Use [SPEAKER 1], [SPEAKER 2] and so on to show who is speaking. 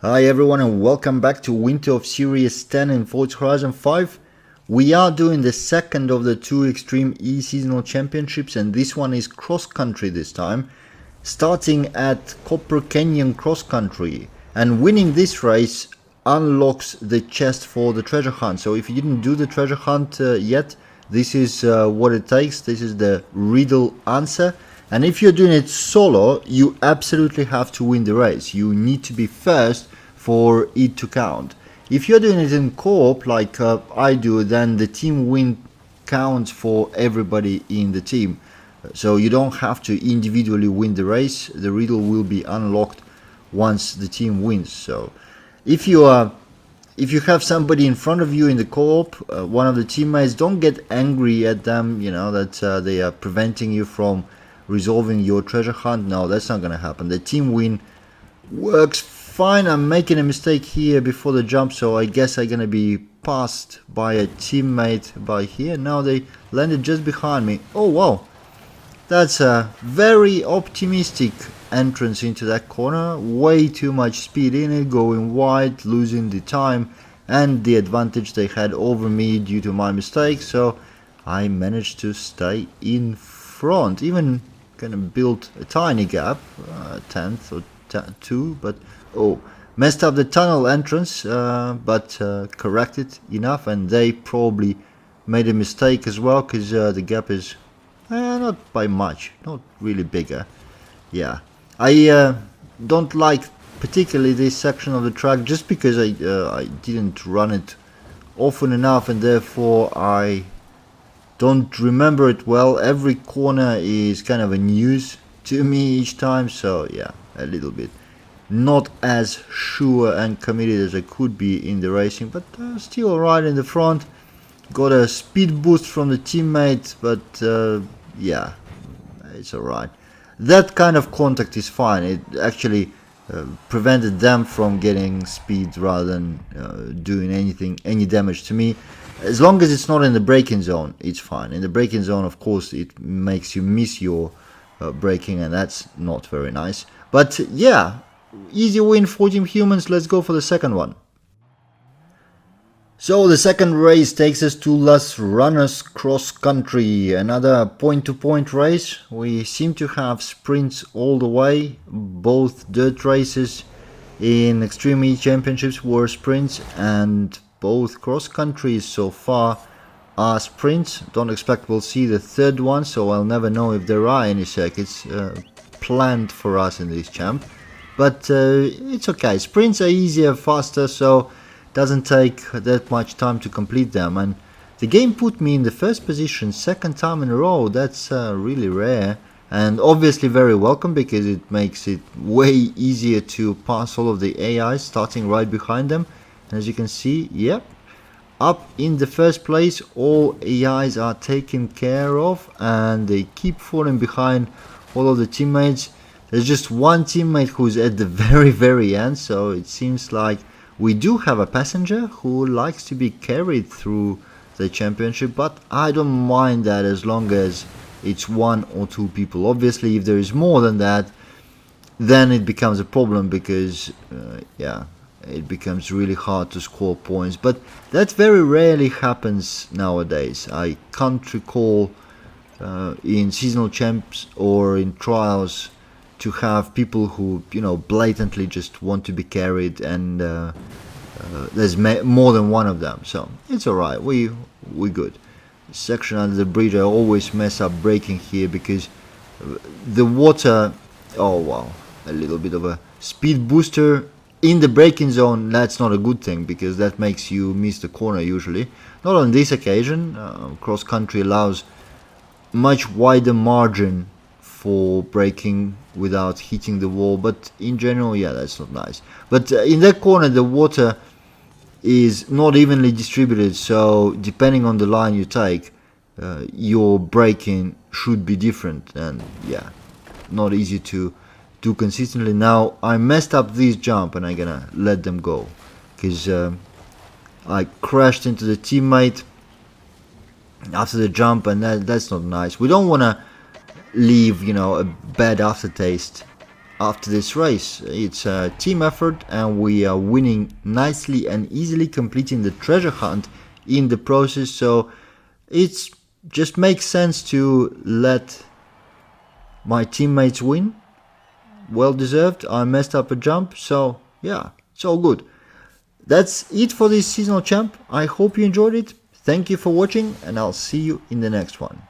[SPEAKER 1] Hi everyone and welcome back to Winter of Series 10 in Forza Horizon 5. We are doing the second of the two Extreme E seasonal championships, and this one is cross country this time, starting at Copper Canyon Cross Country, and winning this race unlocks the chest for the treasure hunt. So if you didn't do the treasure hunt yet, this is what it takes. This is the riddle answer. And if you're doing it solo, you absolutely have to win the race. You need to be first for it to count. If you're doing it in co-op like I do, then the team win counts for everybody in the team. So you don't have to individually win the race. The riddle will be unlocked once the team wins. So if you have somebody in front of you in the co-op, one of the teammates, don't get angry at them, that they are preventing you from resolving your treasure hunt. No, that's not gonna happen. The team win works fine. I'm making a mistake here before the jump, so I guess I'm gonna be passed by a teammate by here. Now they landed just behind me. Oh wow, that's a very optimistic entrance into that corner. Way too much speed in it, going wide, losing the time and the advantage they had over me due to my mistake. So I managed to stay in front, even kind of built a tiny gap, a tenth or two, but messed up the tunnel entrance, but corrected enough, and they probably made a mistake as well, because the gap is not by much, not really bigger. Yeah, I don't like particularly this section of the track, just because I didn't run it often enough, and therefore I don't remember it well. Every corner is kind of a news to me each time, so yeah, a little bit not as sure and committed as I could be in the racing, but still alright in the front. Got a speed boost from the teammate, but yeah, it's alright. That kind of contact is fine. It actually prevented them from getting speed rather than doing any damage to me. As long as it's not in the braking zone, it's fine. In the braking zone, of course, it makes you miss your braking, and that's not very nice. But yeah, easy win for Team Humans. Let's go for the second one. So the second race takes us to Las Ranas Cross Country, another point-to-point race. We seem to have sprints all the way. Both dirt races in Extreme E Championships were sprints, and both cross countries so far are sprints. Don't expect we'll see the third one, so I'll never know if there are any circuits planned for us in this champ. But it's okay. Sprints are easier, faster, so doesn't take that much time to complete them. And the game put me in the first position second time in a row. That's really rare, and obviously very welcome, because it makes it way easier to pass all of the AIs starting right behind them. And as you can see, yep, up in the first place, all AIs are taken care of, and they keep falling behind all of the teammates. There's just one teammate who's at the very end, so it seems like we do have a passenger who likes to be carried through the championship, but I don't mind that as long as it's one or two people. Obviously, if there is more than that, then it becomes a problem, because yeah, it becomes really hard to score points. But that very rarely happens nowadays. I can't recall in seasonal champs or in trials to have people who, blatantly just want to be carried, and there's more than one of them. So it's alright, we good. Section under the bridge, I always mess up braking here, because the water, oh wow, a little bit of a speed booster in the braking zone. That's not a good thing, because that makes you miss the corner usually. Not on this occasion. Cross country allows much wider margin for braking without hitting the wall, but in general, yeah, that's not nice. But in that corner, the water is not evenly distributed, so depending on the line you take, your braking should be different, and yeah, not easy to do consistently. Now I messed up this jump, and I'm gonna let them go, because I crashed into the teammate after the jump, and that's not nice. We don't want to leave, a bad aftertaste after this race. It's a team effort and we are winning nicely and easily, completing the treasure hunt in the process, so it just makes sense to let my teammates win. Well deserved. I messed up a jump, so yeah, it's all good. That's it for this seasonal champ. I hope you enjoyed it. Thank you for watching and I'll see you in the next one.